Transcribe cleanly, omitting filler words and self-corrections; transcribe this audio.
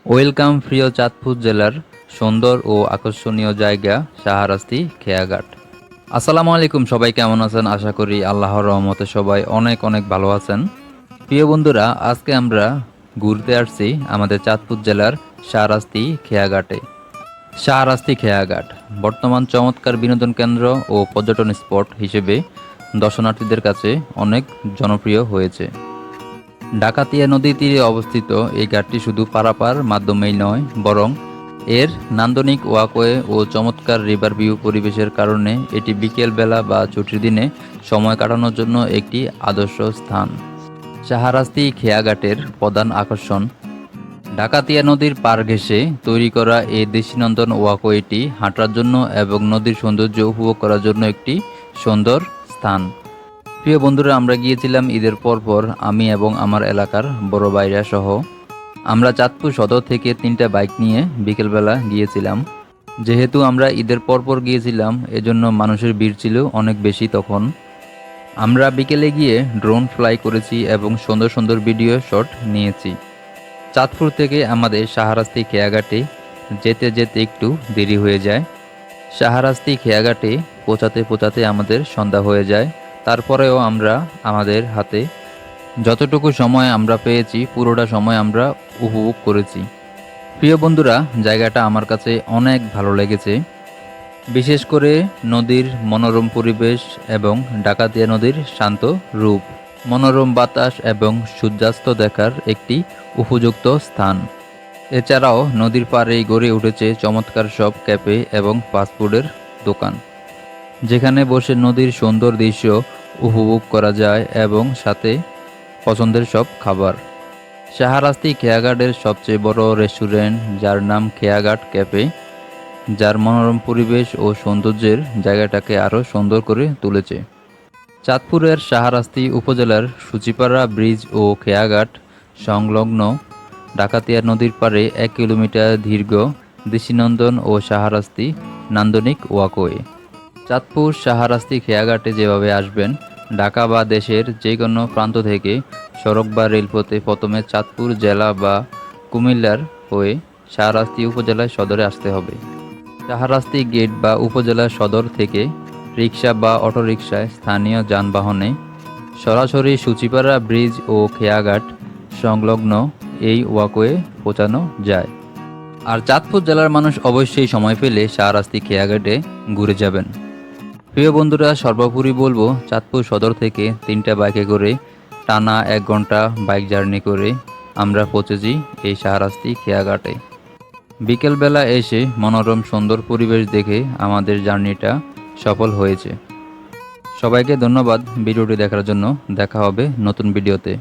Welcome প্রিয় চাঁদপুর জেলার সুন্দর ও আকর্ষণীয় জায়গা শাহরাস্তি খেয়াঘাট। আসসালামু আলাইকুম, সবাই কেমন আছেন? আশা করি আল্লাহর রহমতে সবাই অনেক অনেক ভালো আছেন। প্রিয় বন্ধুরা, আজকে আমরা ঘুরতে আসছি আমাদের চাঁদপুর জেলার শাহরাস্তি খেয়াঘাটে। শাহরাস্তি খেয়াঘাট বর্তমান চমৎকার বিনোদন কেন্দ্র ও পর্যটন স্পট হিসেবে দর্শনার্থীদের কাছে অনেক জনপ্রিয় হয়েছে। ডাকাতিয়া নদীর তীরে অবস্থিত এই ঘাটটি শুধু পারাপার মাধ্যমেই নয়, বরং এর নান্দনিক ওয়াকওয়ে ও চমৎকার রিভার ভিউ পরিবেশের কারণে এটি বিকেলবেলা বা ছুটির দিনে সময় কাটানোর জন্য একটি আদর্শ স্থান। শাহরাস্তি খেয়াঘাটের প্রধান আকর্ষণ ডাকাতিয়া নদীর পার ঘেঁষে তৈরি করা এই দৃষ্টিনন্দন ওয়াকওয়েটি হাঁটার জন্য এবং নদীর সৌন্দর্য উপভোগ করার জন্য একটি সুন্দর স্থান। প্রিয় বন্ধুরা, আমরা গিয়েছিলাম ঈদের পরপর, আমি এবং আমার এলাকার বড় ভাইরা সহ। আমরা চাঁদপুর সদর থেকে 3টা বাইক নিয়ে বিকেলবেলা গিয়েছিলাম। যেহেতু আমরা ঈদের পরপর গিয়েছিলাম, এজন্য মানুষের ভিড় ছিল অনেক বেশি তখন। আমরা বিকেলে গিয়ে ড্রোন ফ্লাই করেছি এবং সুন্দর সুন্দর ভিডিও শট নিয়েছি। চাঁদপুর থেকে আমাদের শাহরাস্তি খেয়াঘাটে যেতে যেতে একটু দেরি হয়ে যায়। শাহরাস্তি খেয়াঘাটে পৌঁছাতে পৌঁছাতে আমাদের সন্ধ্যা হয়ে যায়। তারপরেও আমরা আমাদের হাতে যতটুকু সময় আমরা পেয়েছি পুরোটা সময় আমরা উপভোগ করেছি। প্রিয় বন্ধুরা, জায়গাটা আমার কাছে অনেক ভালো লেগেছে, বিশেষ করে নদীর মনোরম পরিবেশ এবং ডাকাতিয়া নদীর শান্ত রূপ, মনোরম বাতাস এবং সূর্যাস্ত দেখার একটি উপযুক্ত স্থান। এছাড়াও নদীর পাড়েই গড়ে উঠেছে চমৎকার সব ক্যাফে এবং ফাস্টফুডের দোকান, যেখানে বসে নদীর সুন্দর দৃশ্য উপভোগ করা যায় এবং সাথে পছন্দের সব খাবার। শাহরাস্তি খেয়াঘাটের সবচেয়ে বড় রেস্টুরেন্ট, যার নাম খেয়াঘাট ক্যাফে, যার মনোরম পরিবেশ ও সৌন্দর্যের জায়গাটাকে আরও সুন্দর করে তুলেছে। চাঁদপুরের শাহরাস্তি উপজেলার সূচিপাড়া ব্রিজ ও খেয়াঘাট সংলগ্ন ডাকাতিয়া নদীর পাড়ে 1 কিলোমিটার দীর্ঘ দৃষ্টিনন্দন ও শাহরাস্তি নান্দনিক ওয়াকওয়ে। চাঁদপুর শাহরাস্তি খেয়াঘাটে যেভাবে আসবেন, ঢাকা বা দেশের যে কোনো প্রান্ত থেকে সড়ক বা রেলপথে প্রথমে চাঁদপুর জেলা বা কুমিল্লার হয়ে শাহরাস্তি উপজেলার সদরে আসতে হবে। শাহরাস্তি গেট বা উপজেলা সদর থেকে রিক্সা বা অটোরিকশায় স্থানীয় যানবাহনে সরাসরি সূচিপাড়া ব্রিজ ও খেয়াঘাট সংলগ্ন এই ওয়াকওয়ে পৌঁছানো যায়। আর চাঁদপুর জেলার মানুষ অবশ্যই সময় পেলে শাহরাস্তি খেয়াঘাটে ঘুরে যাবেন। প্রিয় বন্ধুরা, সর্বোপরি বলবো, চাঁদপুর সদর থেকে 3টা বাইকে করে টানা 1 ঘন্টা বাইক জার্নি করে আমরা পৌঁছেছি এই শাহরাস্তি খেয়াঘাটে। বিকেলবেলা এসে মনোরম সুন্দর পরিবেশ দেখে আমাদের জার্নিটা সফল হয়েছে। সবাইকে ধন্যবাদ ভিডিওটি দেখার জন্য। দেখা হবে নতুন ভিডিওতে।